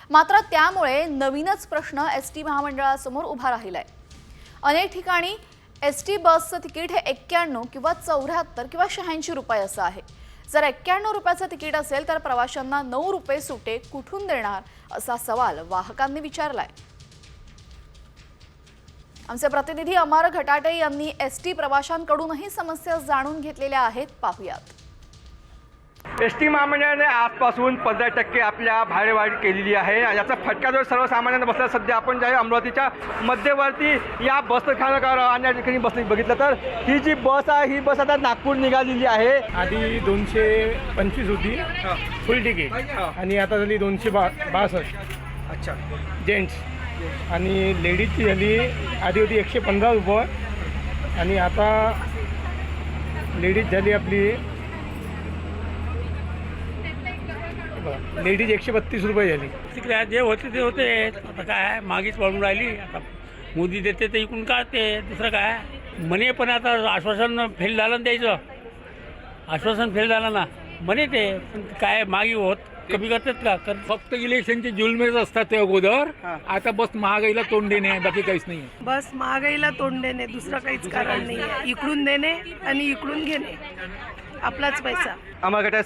मात्र त्यामुळे नवीनच प्रश्न एसटी महामंडळासमोर उभा राहिलाय। अनेक ठिकाणी एसटी बसचं तिकीट हे 91 किंवा 74 किंवा 86 रुपये असं आहे। जर 91 रुपयाचं तिकीट असेल तर प्रवाशांना 9 रुपये सुटे कुठून देणार असा सवाल वाहकांनी विचारलाय। आमचे प्रतिनिधी अमर घटाटे यांनी एसटी प्रवाशांकडूनही समस्या जाणून घेतलेल्या आहेत, पाहूयात। एसटी महामंडळाने आजपासून 15% आपल्या भाडेवाढ केलेली आहे। याचा फटका जो सर्वसामान्यांना बसला। सध्या आपण ज्या अमरावतीच्या मध्यवर्ती या बस स्थानकावर आणि या ठिकाणी बघितलं तर ही जी बस आहे ही बस आता नागपूर निघालेली आहे। आधी 225 होती फुल तिकीट आणि आता झाली 262। अच्छा, जेंट्स आणि लेडीजची झाली आधी होती 115 रुपये आणि आता लेडीज झाली आपली लेडीज 132 रुपये झाली। तिकडे जे होते ते होते, आता काय मागीच वाढून राहिली। आता मोदी देते तर इकडून काढते, दुसरं काय म्हणे। पण आता आश्वासन फेल झालं ना त्याचं, आश्वासन फेल झालं ना म्हणे ते, पण काय मागी होत कमी करतात का? फक्त इलेक्शनचे जुलमेच असतात ते अगोदर। आता बस महागाईला तोंड देणे, बाकी काहीच नाही। बस महागाईला तोंड देणे, दुसरं काहीच कारण नाही आहे। इकडून देणे आणि इकडून घेणे, आपलाच पैसा। अमर घटाटे